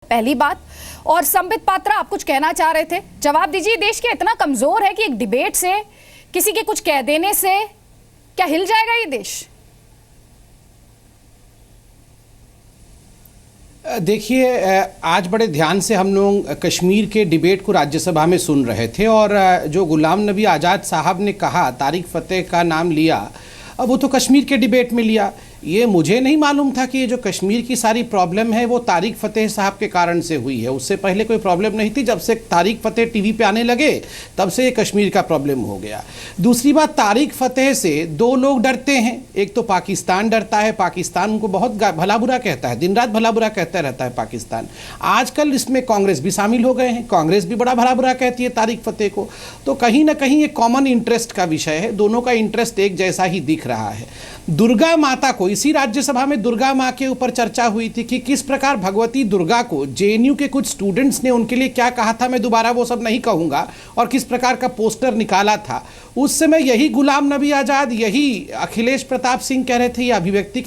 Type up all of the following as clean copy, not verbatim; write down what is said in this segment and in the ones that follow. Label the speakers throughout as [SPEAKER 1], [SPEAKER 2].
[SPEAKER 1] पहली बात। और संबित पात्रा, आप कुछ कहना चाह रहे थे, जवाब दीजिए। देश क्या इतना कमजोर है कि एक डिबेट से, किसी के कुछ कह देने से क्या हिल जाएगा ये देश?
[SPEAKER 2] देखिए, आज बड़े ध्यान से हम लोग कश्मीर के डिबेट को राज्यसभा में सुन रहे थे और जो गुलाम नबी आज़ाद साहब ने कहा, तारिक फतेह का नाम लिया, अब वो तो कश्मीर के डिबेट में लिया। ये मुझे नहीं मालूम था कि ये जो कश्मीर की सारी प्रॉब्लम है वो तारिक फतेह साहब के कारण से हुई है। उससे पहले कोई प्रॉब्लम नहीं थी। जब से तारिक फतेह टीवी पे आने लगे तब से ये कश्मीर का प्रॉब्लम हो गया। दूसरी बात, तारिक फतेह से दो लोग डरते हैं। एक तो पाकिस्तान डरता है, पाकिस्तान उनको बहुत भला बुरा कहता है, दिन रात भला बुरा कहता रहता है पाकिस्तान। आजकल इसमें कांग्रेस भी शामिल हो गए हैं, कांग्रेस भी बड़ा भला बुरा कहती है तारिक फतेह को। तो कहीं ना कहीं ये कॉमन इंटरेस्ट का विषय है, दोनों का इंटरेस्ट एक जैसा ही दिख रहा है। दुर्गा माता को, इसी राज्यसभा में दुर्गा माँ के ऊपर चर्चा हुई थी कि किस प्रकार भगवती दुर्गा को जेएनयू के कुछ स्टूडेंट्स ने उनके लिए क्या कहा था, मैं दोबारा वो सब नहीं कहूँगा, और किस प्रकार का पोस्टर निकाला था। उस समय यही गुलाम नबी आज़ाद, यही अखिलेश प्रताप सिंह कह रहे थे ये अभिव्यक्ति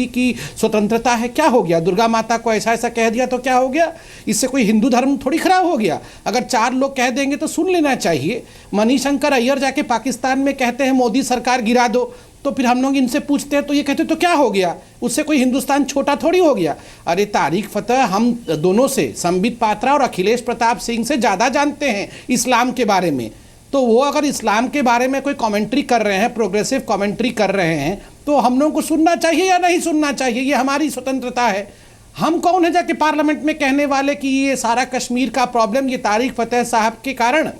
[SPEAKER 2] की स्वतंत्रता है। क्या हो गया? दुर्गा माता को ऐसा ऐसा कह दिया तो क्या हो गया? इससे कोई हिंदू धर्म थोड़ी खराब हो गया। अगर चार लोग कह देंगे तो सुन लेना चाहिए। मणिशंकर अय्यर जाके पाकिस्तान में कहते हैं मोदी सरकार गिरा दो, तो फिर हम लोग इनसे पूछते हैं तो ये कहते तो क्या हो गया? उससे कोई हिंदुस्तान छोटा थोड़ी हो गया। अरे तारिक फतेह हम दोनों से, संबित पात्रा और अखिलेश प्रताप सिंह से ज़्यादा जानते हैं इस्लाम के बारे में। तो वो अगर इस्लाम के बारे में कोई कमेंट्री कर रहे हैं, प्रोग्रेसिव कमेंट्री कर रहे हैं, तो हम लोगों को सुनना चाहिए या नहीं सुनना चाहिए? ये हमारी स्वतंत्रता है। हम कौन है जाके पार्लियामेंट में कहने वाले कि ये सारा कश्मीर का प्रॉब्लम ये तारिक फतेह साहब के कारण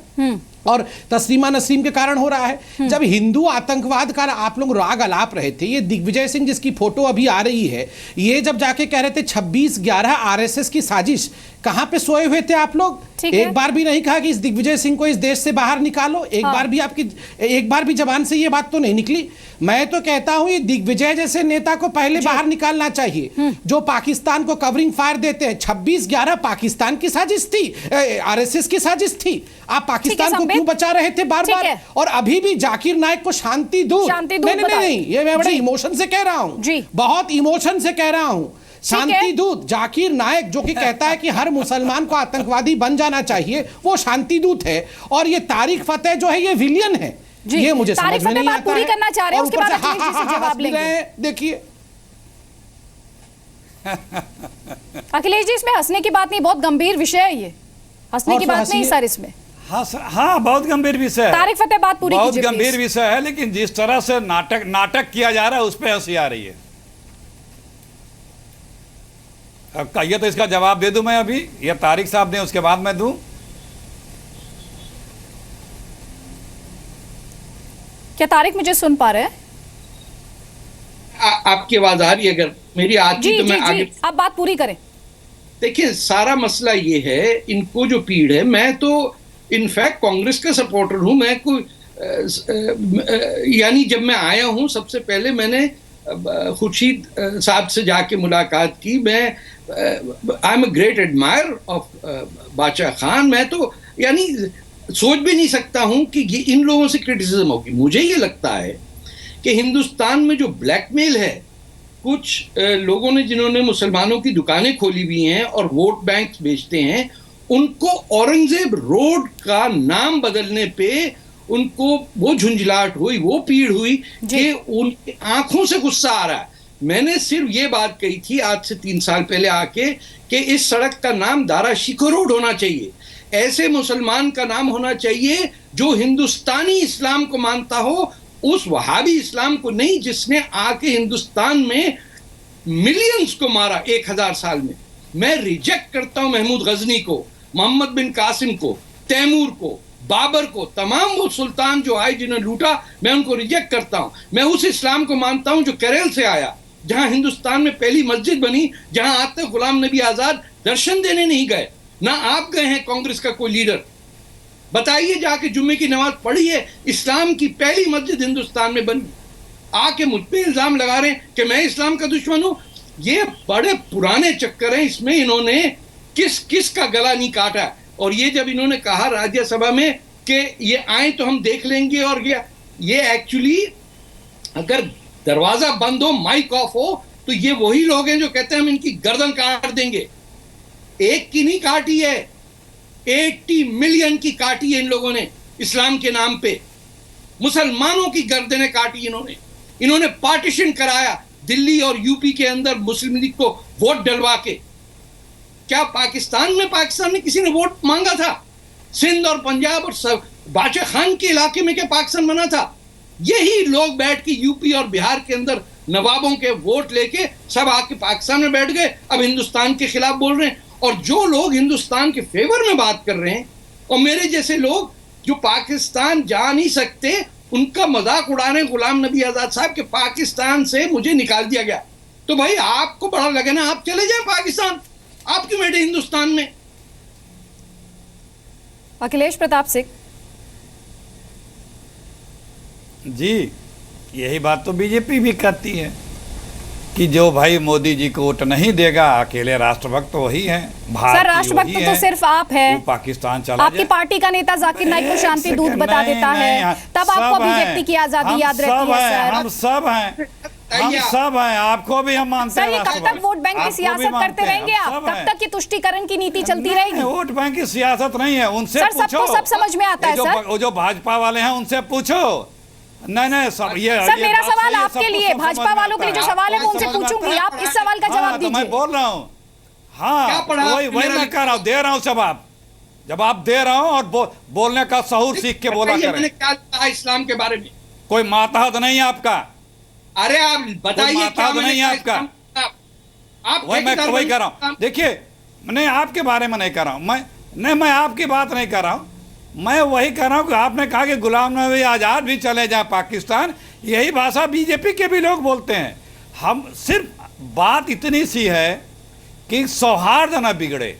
[SPEAKER 2] और तस्लीमा नसीम के कारण हो रहा है। जब हिंदू आतंकवाद का आप लोग राग अलाप रहे थे, ये दिग्विजय सिंह जिसकी फोटो अभी आ रही है, ये जब जाके कह रहे थे 26/11 आरएसएस की साजिश, कहां पे सोए हुए थे आप लोग? एक बार भी नहीं कहा कि इस दिग्विजय सिंह को इस देश से बाहर निकालो। एक बार भी जबान से ये बात तो नहीं निकली। मैं तो कहता हूं ये दिग्विजय जैसे नेता को पहले बाहर निकालना चाहिए, जो पाकिस्तान को कवरिंग फायर देते हैं। 26/11 पाकिस्तान की साजिश थी, आरएसएस की साजिश थी। आप पाकिस्तान को क्यों बचा रहे थे बार बार? और अभी भी जाकिर नाइक को शांति दूत, नहीं, ये मैं बड़े इमोशन से कह रहा हूं, बहुत इमोशन से कह रहा हूं। शांति दूत जाकिर नाइक, जो कि कहता है कि हर मुसलमान को आतंकवादी बन जाना चाहिए, वो शांति दूत है। और ये तारिक फतेह जो है ये विलियन है। ये मुझे समझ में नहीं आता है।
[SPEAKER 1] पूरी करना चाह रहे हैं, उसके बाद अखिलेश जी से जवाब लेंगे।
[SPEAKER 2] देखिए
[SPEAKER 1] अखिलेश जी, इसमें हंसने की बात नहीं, बहुत गंभीर विषय है ये। हंसने की बात नहीं सर इसमें।
[SPEAKER 3] हाँ, बहुत गंभीर विषय है।
[SPEAKER 1] तारिक फतेह बात पूरी कीजिए।
[SPEAKER 3] बहुत गंभीर विषय है, लेकिन जिस तरह से नाटक किया जा रहा है उस पर हंसी आ रही है। अब कहिए तो इसका जवाब दे दूं मैं अभी, या तारिक साहब ने उसके बाद मैं दूं?
[SPEAKER 1] क्या तारिक मुझे सुन पा रहे हैं?
[SPEAKER 4] आपकी आवाज आ रही है? अगर मेरी आती तो मैं आगे
[SPEAKER 1] आप बात पूरी करें।
[SPEAKER 4] देखिए, सारा मसला ये है, इनको जो पीड़ है, मैं तो इनफैक्ट कांग्रेस का सपोर्टर हूं। मैं कोई यानी जब मैं आया हूं, सबसे पहले मैंने खुर्शीद साहब से जाके मुलाकात की। मैं I am a great admire of बादशाह खान। मैं तो यानी सोच भी नहीं सकता हूं कि ये इन लोगों से क्रिटिसिज्म होगी। मुझे ये लगता है कि हिंदुस्तान में जो ब्लैकमेल है, कुछ लोगों ने जिन्होंने मुसलमानों की दुकानें खोली हुई हैं और वोट बैंक बेचते हैं, उनको औरंगजेब रोड का नाम बदलने पे उनको वो झुंझलाहट हुई, वो पीड़ हुई कि उनकी आंखों से गुस्सा आ रहा है। मैंने सिर्फ ये बात कही थी आज से 3 साल पहले आके कि इस सड़क का नाम दारा शिको रोड होना चाहिए। ऐसे मुसलमान का नाम होना चाहिए जो हिंदुस्तानी इस्लाम को मानता हो, उस वहाबी इस्लाम को नहीं जिसने आके हिंदुस्तान में मिलियंस को मारा 1000 साल में। मैं रिजेक्ट करता हूं महमूद गजनी को, मोहम्मद बिन कासिम को, तैमूर को, बाबर को, तमाम वो सुल्तान जो आए जिन्हें लूटा, मैं उनको रिजेक्ट करता हूं। मैं उस इस्लाम को मानता हूं जो केरल से आया, जहां हिंदुस्तान में पहली मस्जिद बनी, जहां आज तक गुलाम नबी आजाद दर्शन देने नहीं गए। ना आप गए हैं कांग्रेस का कोई लीडर, बताइए जाके जुम्मे की नमाज पढ़ी है। इस्लाम की पहली मस्जिद हिंदुस्तान में बनी। आके मुझ पे इल्जाम लगा रहे हैं कि मैं इस्लाम का दुश्मन हूं। ये बड़े पुराने चक्कर हैं, इसमें इन्होंने किस का गला नहीं काटा। और ये जब इन्होंने कहा राज्यसभा में कि ये आए तो हम देख लेंगे, और ये एक्चुअली अगर दरवाजा बंद हो, माइक ऑफ हो, तो ये वही लोग हैं जो कहते हैं हम इनकी गर्दन काट देंगे। एक की नहीं काटी है, 80 मिलियन की काटी है इन लोगों ने इस्लाम के नाम पे। मुसलमानों की गर्दनें काटी इन्होंने पार्टीशन कराया दिल्ली और यूपी के अंदर मुस्लिम लीग को वोट डलवा के। क्या पाकिस्तान ने किसी ने वोट मांगा था? सिंध और पंजाब और बादशाह खान के इलाके में क्या पाकिस्तान बना था? यही लोग बैठ के यूपी और बिहार के अंदर नवाबों के वोट लेके सब आके पाकिस्तान में बैठ गए, अब हिंदुस्तान के खिलाफ बोल रहे हैं। और जो लोग हिंदुस्तान के फेवर में बात कर रहे हैं और मेरे जैसे लोग जो पाकिस्तान जा नहीं सकते, उनका मजाक उड़ा रहे हैं गुलाम नबी आजाद साहब के पाकिस्तान से मुझे निकाल दिया गया। तो भाई आपको बड़ा लगे ना, आप चले जाए पाकिस्तान, आप क्यों बैठे हिंदुस्तान में?
[SPEAKER 1] अखिलेश प्रताप सिंह
[SPEAKER 3] जी, यही बात तो बीजेपी भी करती है कि जो भाई मोदी जी को वोट नहीं देगा, अकेले राष्ट्रभक्त तो वही है।
[SPEAKER 1] सर, राष्ट्रभक्त तो सिर्फ आप है,
[SPEAKER 3] वो पाकिस्तान चला
[SPEAKER 1] आपकी पार्टी का नेता जाकिर नाइक को शांति दूत बता देता है, तब आपको अभिव्यक्ति की आजादी याद रहती है। सर,
[SPEAKER 3] हम सब हैं, आपको भी हम मानते हैं।
[SPEAKER 1] सर, ये कब तक वोट बैंक की सियासत करते रहेंगे आप? कब तक ये तुष्टीकरण की नीति चलती रहेगी?
[SPEAKER 3] वोट बैंक की सियासत नहीं है, उनसे
[SPEAKER 1] सर,
[SPEAKER 3] पूछो।
[SPEAKER 1] सबको सब समझ में आता है सर।
[SPEAKER 3] वो जो भाजपा वाले हैं उनसे पूछो। नहीं सब ये
[SPEAKER 1] सर, मेरा सवाल आपके लिए, भाजपा वालों के लिए जो सवाल है वो उनसे पूछूंगी, आप इस सवाल का जवाब दीजिए।
[SPEAKER 3] मैं बोल रहा हूँ, हाँ वही मैं कह रहा हूँ, दे रहा हूँ जवाब दे रहा हूँ, और बोलने का शऊर सीख के बोला करें।
[SPEAKER 4] मैंने क्या कहा इस्लाम के बारे में?
[SPEAKER 3] कोई मातहत नहीं है आपका।
[SPEAKER 4] अरे आप बताइए क्या
[SPEAKER 3] नहीं है आपका।
[SPEAKER 4] आप
[SPEAKER 3] वही मैं कह रहा हूँ। देखिए, मैं आपके बारे में नहीं कर रहा हूँ, मैं आपकी बात नहीं कर रहा हूँ, मैं वही कह रहा हूँ कि आपने कहा कि गुलाम नबी आजाद भी चले जाए पाकिस्तान, यही भाषा बीजेपी के भी लोग बोलते हैं। हम सिर्फ बात इतनी सी है कि सौहार्द न बिगड़े,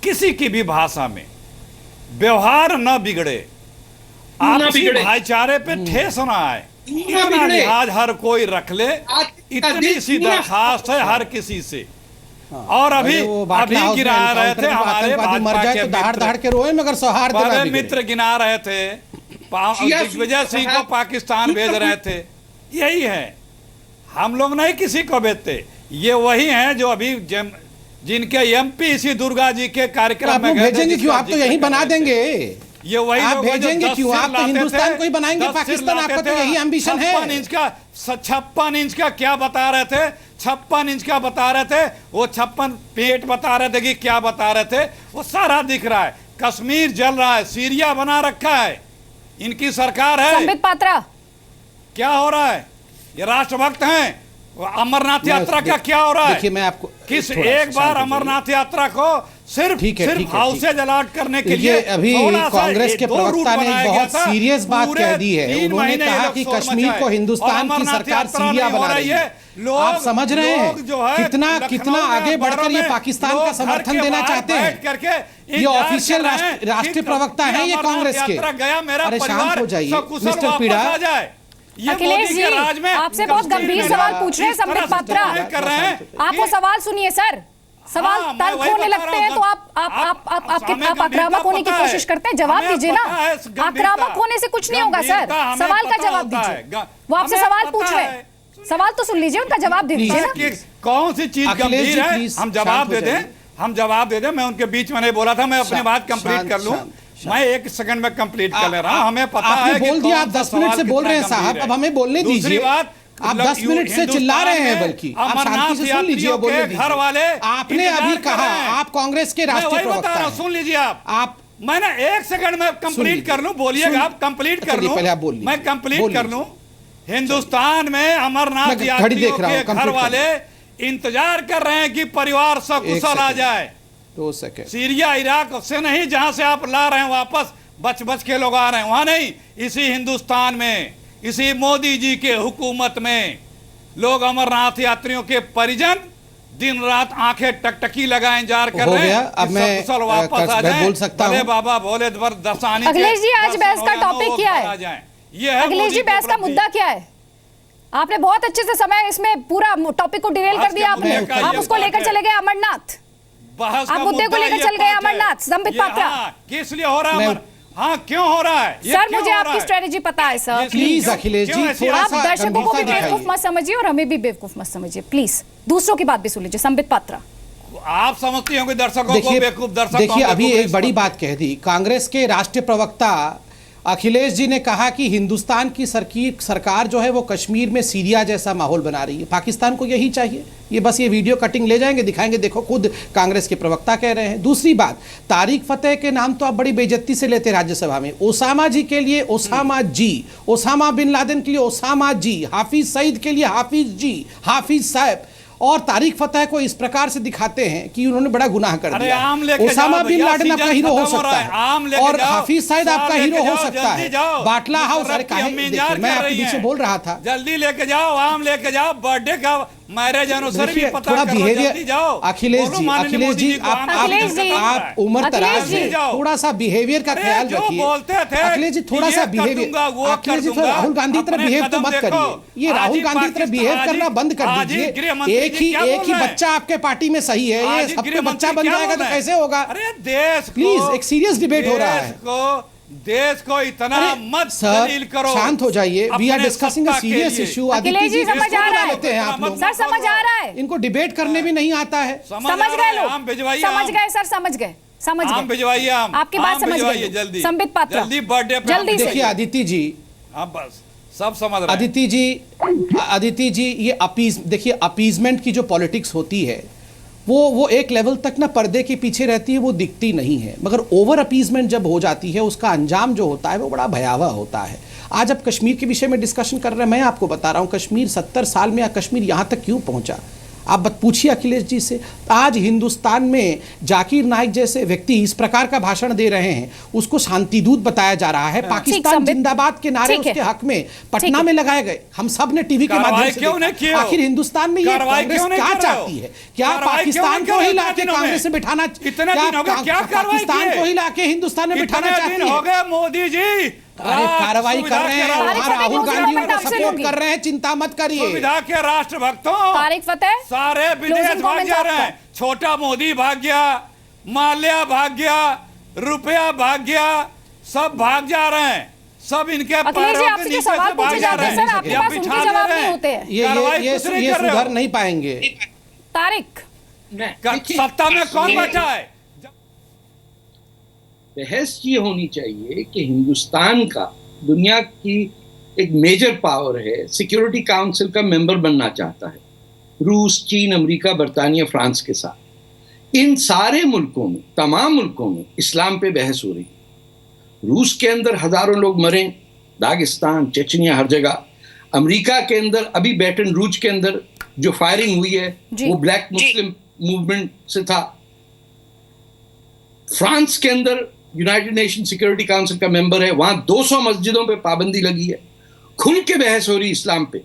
[SPEAKER 3] किसी की भी भाषा में व्यवहार न बिगड़े, आपसी भाईचारे पे ठेस न आए, इतना लिहाज हर कोई रख ले, इतनी सी दरखास्त है हर किसी से। और अभी गिना रहे थे हमारे भाजपा के
[SPEAKER 2] दहाड़ के रोए, मगर सौहार्द
[SPEAKER 3] मित्र गिना रहे थे, दिग्विजय सिंह को पाकिस्तान भेज रहे थे। यही है, हम लोग नहीं किसी को भेजते, ये वही हैं जो अभी जिनके एमपी इसी दुर्गा जी के कार्यक्रम में
[SPEAKER 2] भेजेंगे क्यों? आप तो यहीं बना देंगे।
[SPEAKER 3] ये वही
[SPEAKER 2] आप भेजेंगे क्यों? आप तो हिंदुस्तान को ही बनाएंगे पाकिस्तान, आपका तो यही एम्बिशन है।
[SPEAKER 3] 56 इंच का क्या बता रहे थे? 56 इंच का बता रहे थे, वो 56 पेट बता रहे थे कि क्या बता रहे थे, वो सारा दिख रहा है। कश्मीर जल रहा है, सीरिया बना रखा है, इनकी सरकार है।
[SPEAKER 1] संबित पात्रा,
[SPEAKER 3] क्या हो रहा है? ये राष्ट्रभक्त हैं। अमरनाथ यात्रा का क्या हो रहा है?
[SPEAKER 2] देखिए, मैं आपको
[SPEAKER 3] किस एक बार अमरनाथ यात्रा को सिर्फ हाउसेज अलॉट करने के लिए
[SPEAKER 2] अभी कांग्रेस के प्रवक्ता ने बहुत सीरियस बात कह दी है। उन्होंने कहा कि कश्मीर को हिंदुस्तान की सरकार सीरिया बना रही है। आप समझ रहे हैं कितना आगे बढ़कर ये पाकिस्तान का समर्थन देना चाहते हैं? ये ऑफिशियल राष्ट्रीय प्रवक्ता हैं ये कांग्रेस के। अरे शांत हो जाइए मिस्टर पीड़ा।
[SPEAKER 1] अखिलेश जी, आपसे बहुत गंभीर सवाल पूछ रहे हैं संबित पात्रा, आप वो सवाल सुनिए सर। सवाल तल्ख होने लगते हैं तो आप आक्रामक होने की कोशिश करते हैं। जवाब दीजिए ना, आक्रामक होने से कुछ नहीं होगा सर, सवाल का जवाब दीजिए। वो आपसे सवाल पूछ रहे हैं, सवाल तो सुन लीजिए, उनका जवाब दे दीजिए ना।
[SPEAKER 3] कौन सी चीज गंभीर है? हम जवाब दे दें। मैं उनके बीच में नहीं बोला था, मैं अपनी बात कंप्लीट कर लूं। मैं 1 सेकंड में कंप्लीट कर ले रहा हूं। हमें पता है
[SPEAKER 2] बोल दिया, आप 10 मिनट से बोल रहे हैं साहब, अब हमें बोलने दीजिए।
[SPEAKER 3] दूसरी बात,
[SPEAKER 2] आप 10 मिनट से चिल्ला रहे हैं, बल्कि आप शांति से सुन लीजिए। बोलने दीजिए।
[SPEAKER 3] घर वाले
[SPEAKER 2] आपने अभी कहा आप कांग्रेस के राष्ट्रीय प्रवक्ता हैं।
[SPEAKER 3] सुन लीजिए आप मैंने 1 सेकंड में कंप्लीट कर लूं, बोलिएगा आप कंप्लीट कर लूं,
[SPEAKER 2] पहले आप बोलिए,
[SPEAKER 3] मैं कंप्लीट कर लूं। हिंदुस्तान में अमरनाथ यात्रियों के घर वाले इंतजार कर रहे हैं कि परिवार सकुशल आ जाए।
[SPEAKER 2] 2 सेकंड।
[SPEAKER 3] सीरिया इराक से नहीं, जहां से आप ला रहे हैं वापस बच के लोग आ रहे हैं, वहां नहीं, इसी हिंदुस्तान में, इसी मोदी जी के हुकूमत में लोग अमरनाथ यात्रियों के परिजन दिन रात आंखें टकटकी लगाए इंतजार कर रहे हैं।
[SPEAKER 2] अब मैं वापस आ जाए, बोल सकता हूं।
[SPEAKER 3] बाबा भोले दर्शानी।
[SPEAKER 1] अखिलेश जी, आज बहस का टॉपिक क्या है? अखिलेश जी, बहस का मुद्दा क्या है? आपने बहुत अच्छे से समय इसमें पूरा टॉपिक को डिरेल कर दिया आपने। आप उसको लेकर चले गए अमरनाथ, आप मुद्दे को लेकर चल गए अमरनाथ। संबित पात्रा,
[SPEAKER 3] किस लिए हो रहा है? हाँ क्यों हो रहा है ये,
[SPEAKER 1] सर
[SPEAKER 3] क्यों
[SPEAKER 1] मुझे
[SPEAKER 3] हो
[SPEAKER 1] आपकी
[SPEAKER 3] रहा है?
[SPEAKER 1] स्ट्रेटेजी पता है सर।
[SPEAKER 3] ये
[SPEAKER 2] प्लीज
[SPEAKER 3] क्यों-
[SPEAKER 2] अखिलेश
[SPEAKER 3] क्यों
[SPEAKER 2] जी,
[SPEAKER 3] ऐसी
[SPEAKER 2] थोड़ा
[SPEAKER 1] आप
[SPEAKER 2] सा
[SPEAKER 1] दर्शकों को भी
[SPEAKER 2] गंभीरता
[SPEAKER 1] बेवकूफ
[SPEAKER 2] दिखाइए।
[SPEAKER 1] मत समझिए और हमें भी बेवकूफ मत समझिए प्लीज। दूसरों की बात भी सुन लीजिए। संबित पात्रा,
[SPEAKER 3] आप समझती होंगे दर्शकों को बेवकूफ, दर्शक को
[SPEAKER 2] देखिए
[SPEAKER 3] हम
[SPEAKER 2] अभी
[SPEAKER 3] बेवकूफ
[SPEAKER 2] एक बड़ी बात कह दी। कांग्रेस के राष्ट्रीय प्रवक्ता अखिलेश जी ने कहा कि हिंदुस्तान की सरकार जो है वो कश्मीर में सीरिया जैसा माहौल बना रही है। पाकिस्तान को यही चाहिए। ये बस ये वीडियो कटिंग ले जाएंगे, दिखाएंगे, देखो खुद कांग्रेस के प्रवक्ता कह रहे हैं। दूसरी बात, तारिक फतेह के नाम तो आप बड़ी बेइज्जती से लेते राज्यसभा में। ओसामा जी के लिए ओसामा जी, ओसामा बिन लादेन के लिए ओसामा जी, हाफिज सईद के लिए हाफिज जी, हाफिज साहब, और तारिक फतेह को इस प्रकार से दिखाते हैं कि उन्होंने बड़ा गुनाह कर
[SPEAKER 3] अरे
[SPEAKER 2] दिया।
[SPEAKER 3] आम लेके
[SPEAKER 2] ओसामा
[SPEAKER 3] जाओ
[SPEAKER 2] बिन
[SPEAKER 3] भैया,
[SPEAKER 2] लादेन आपका
[SPEAKER 3] सीजन
[SPEAKER 2] हीरो हो
[SPEAKER 3] खत्म हो
[SPEAKER 2] सकता
[SPEAKER 3] रहा है। आम
[SPEAKER 2] है
[SPEAKER 3] लेके
[SPEAKER 2] और
[SPEAKER 3] जाओ,
[SPEAKER 2] हाफिज सईद
[SPEAKER 3] साहब
[SPEAKER 2] आपका
[SPEAKER 3] लेके
[SPEAKER 2] हीरो हो
[SPEAKER 3] जाओ,
[SPEAKER 2] सकता
[SPEAKER 3] जल्दी
[SPEAKER 2] है।
[SPEAKER 3] जाओ।
[SPEAKER 2] बाटला हाउस, अरे
[SPEAKER 3] मुशर्रफ की
[SPEAKER 2] काहे,
[SPEAKER 3] अम्मी
[SPEAKER 2] देखिए,
[SPEAKER 3] इंतजार
[SPEAKER 2] मैं
[SPEAKER 3] कर
[SPEAKER 2] आपके
[SPEAKER 3] रही
[SPEAKER 2] पीछे
[SPEAKER 3] हैं।
[SPEAKER 2] बोल रहा था।
[SPEAKER 3] जल्दी लेके जाओ, आम लेके जाओ, बर्थडे का मैरिज एनिवर्सरी भी
[SPEAKER 2] देखिए,
[SPEAKER 3] पता
[SPEAKER 2] थोड़ा
[SPEAKER 3] करो, जल्दी
[SPEAKER 2] बिहेवियर
[SPEAKER 3] जाओ।
[SPEAKER 2] अखिलेश
[SPEAKER 3] बोलो
[SPEAKER 2] जी,
[SPEAKER 3] माननीय
[SPEAKER 2] अखिलेश
[SPEAKER 3] मोदी
[SPEAKER 2] जी,
[SPEAKER 3] को, आम
[SPEAKER 1] अखिलेश जी,
[SPEAKER 2] आप उम्र
[SPEAKER 1] अखिलेश
[SPEAKER 2] दराज
[SPEAKER 1] जी,
[SPEAKER 2] हैं, थोड़ा सा बिहेवियर का
[SPEAKER 3] अरे
[SPEAKER 2] ख्याल
[SPEAKER 3] जो
[SPEAKER 2] रखिए।
[SPEAKER 3] बोलते थे
[SPEAKER 2] अखिलेश जी थोड़ा
[SPEAKER 3] कि
[SPEAKER 2] सा
[SPEAKER 3] ये कर
[SPEAKER 2] बिहेवियर,
[SPEAKER 3] दूंगा, वो कर
[SPEAKER 2] अखिलेश जी थोड़ा
[SPEAKER 3] दूंगा,
[SPEAKER 2] राहुल गांधी की तरह
[SPEAKER 3] अपने
[SPEAKER 2] बिहेव तो
[SPEAKER 3] कदम
[SPEAKER 2] मत
[SPEAKER 3] देखो।
[SPEAKER 2] करिए। ये
[SPEAKER 3] आज
[SPEAKER 2] राहुल
[SPEAKER 3] ही
[SPEAKER 2] गांधी की तरह
[SPEAKER 3] पाकिस्तान,
[SPEAKER 2] बिहेव
[SPEAKER 3] आज ही-
[SPEAKER 2] करना बंद कर
[SPEAKER 3] आज ही
[SPEAKER 2] दीजिए।
[SPEAKER 3] गृहमंत्री
[SPEAKER 2] एक
[SPEAKER 3] जी
[SPEAKER 2] ही
[SPEAKER 3] क्या बोल रहे हैं?
[SPEAKER 2] बच्चा आपके पार्टी में सही है,
[SPEAKER 3] आज
[SPEAKER 2] ये
[SPEAKER 3] ही
[SPEAKER 2] सबके
[SPEAKER 3] गृहमंत्री
[SPEAKER 2] बच्चा बन
[SPEAKER 3] क्या
[SPEAKER 2] जाएगा
[SPEAKER 3] बोल
[SPEAKER 2] तो
[SPEAKER 3] रहे हैं?
[SPEAKER 2] कैसे होगा?
[SPEAKER 3] अरे देश को,
[SPEAKER 2] प्लीज एक सीरियस डिबेट हो रहा है।
[SPEAKER 3] देश को इतना मत
[SPEAKER 2] सर
[SPEAKER 3] दलील करो।
[SPEAKER 2] शांत हो जाइए। वी आर
[SPEAKER 3] अपने
[SPEAKER 2] डिस्कसिंग अ
[SPEAKER 3] सत्ता के
[SPEAKER 2] सीरियस
[SPEAKER 3] लिए।
[SPEAKER 2] इशू।
[SPEAKER 1] अखिलेश जी समझ आ रहा
[SPEAKER 2] लेते हैं आप
[SPEAKER 1] है,
[SPEAKER 2] लोग।
[SPEAKER 1] सर समझ आ रहा है,
[SPEAKER 2] इनको डिबेट करने भी नहीं आता है।
[SPEAKER 1] समझ गए लोग,
[SPEAKER 3] आम भिजवाइए,
[SPEAKER 1] समझ
[SPEAKER 3] आम।
[SPEAKER 1] गए सर, समझ गए, समझ
[SPEAKER 3] आम
[SPEAKER 1] गए,
[SPEAKER 3] भिजवाइए, आम।
[SPEAKER 1] आपकी बात
[SPEAKER 3] आम
[SPEAKER 1] समझ
[SPEAKER 3] भिजवाइए
[SPEAKER 1] गई।
[SPEAKER 3] जल्दी।
[SPEAKER 1] संबित पात्रा,
[SPEAKER 3] जल्दी बर्थडे पे
[SPEAKER 1] जल्दी से।
[SPEAKER 2] देखिए अदिति जी,
[SPEAKER 3] हाँ बस सब समझ रहे हैं।
[SPEAKER 2] अदिति जी, ये देखिए अपीजमेंट की जो पॉलिटिक्स होती है वो एक लेवल तक ना पर्दे के पीछे रहती है, वो दिखती नहीं है, मगर ओवर अपीजमेंट जब हो जाती है उसका अंजाम जो होता है वो बड़ा भयावह होता है। आज अब कश्मीर के विषय में डिस्कशन कर रहे हैं, मैं आपको बता रहा हूं कश्मीर 70 साल में कश्मीर यहां तक क्यों पहुंचा। आप पूछिए अखिलेश जी से। आज हिंदुस्तान में जाकिर नाइक जैसे व्यक्ति इस प्रकार का भाषण दे रहे हैं, उसको शांतिदूत बताया जा रहा है। पाकिस्तान जिंदाबाद के नारे उसके हक में पटना में लगाए गए। हम सब ने टीवी के माध्यम से देखा। आखिर हिंदुस्तान में ये कांग्रेस क्या चाहती है? क्या पाकिस्तान को ही लाके कांग्रेस से बिठाना, क्या पाकिस्तान को ही लाके हिंदुस्तान में बिठाना चाहती है?
[SPEAKER 3] हो गया मोदी जी,
[SPEAKER 2] अरे कार्रवाई कर रहे हैं, राहुल गांधी उनको सपोर्ट कर रहे हैं, चिंता मत करिए।
[SPEAKER 3] सुविधा के राष्ट्र भक्तों,
[SPEAKER 1] तारिक फतेह
[SPEAKER 3] सारे विदेश भाग जा रहे हैं। छोटा मोदी भाग गया, माल्या भाग गया, रुपया भाग गया, सब भाग जा रहे हैं। सब इनके पैरों के नीचे से भाग जा रहे हैं।
[SPEAKER 1] आपके पास उनके जवाब नहीं होते हैं।
[SPEAKER 2] ये सुधर नहीं पाएंगे।
[SPEAKER 1] तारिक,
[SPEAKER 3] सत्ता में कौन बैठा है?
[SPEAKER 4] बहस ये होनी चाहिए कि हिंदुस्तान का दुनिया की एक मेजर पावर है, सिक्योरिटी काउंसिल का मेंबर बनना चाहता है, रूस, चीन, अमेरिका, बर्तानिया, फ्रांस के साथ। इन सारे मुल्कों में, तमाम मुल्कों में इस्लाम पे बहस हो रही है। रूस के अंदर हजारों लोग मरे, दागिस्तान, चेचनिया, हर जगह। अमेरिका के अंदर अभी बैटन रूज के अंदर जो फायरिंग हुई है वो ब्लैक मुस्लिम मूवमेंट से था। फ्रांस के अंदर यूनाइटेड नेशन सिक्योरिटी काउंसिल का मेंबर है, वहां 200 मस्जिदों पे पाबंदी लगी है। खुल के बहस हो रही इस्लाम पे,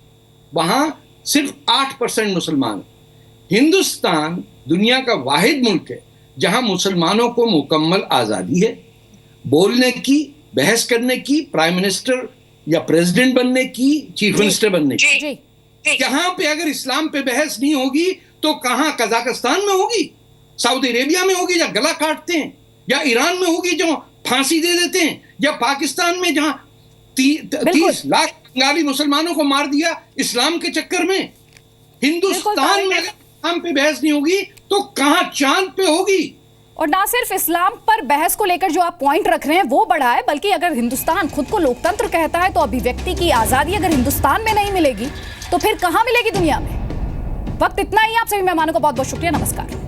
[SPEAKER 4] वहां सिर्फ 8% मुसलमान है। हिंदुस्तान दुनिया का वाहिद मुल्क है जहां मुसलमानों को मुकम्मल आजादी है बोलने की, बहस करने की, प्राइम मिनिस्टर या प्रेसिडेंट बनने की, चीफ मिनिस्टर बनने की। यहां पे अगर इस्लाम पे बहस नहीं होगी तो कहां, कजाकिस्तान में होगी, सऊदी अरेबिया में होगी, या गला काटते हैं, या ईरान में होगी जो फांसी दे देते हैं, या पाकिस्तान में जहां 30 लाख बंगाली मुसलमानों को मार दिया इस्लाम के चक्कर में। हिंदुस्तान में अगर इस्लाम पे बहस नहीं होगी तो कहां चांद पे होगी।
[SPEAKER 1] और ना सिर्फ इस्लाम पर बहस को लेकर जो आप पॉइंट रख रहे हैं वो बड़ा है, बल्कि अगर हिंदुस्तान खुद को लोकतंत्र कहता है तो अभिव्यक्ति की आजादी अगर हिंदुस्तान में नहीं मिलेगी तो फिर कहां मिलेगी दुनिया में। वक्त इतना ही। आप सभी मेहमानों का बहुत बहुत शुक्रिया। नमस्कार।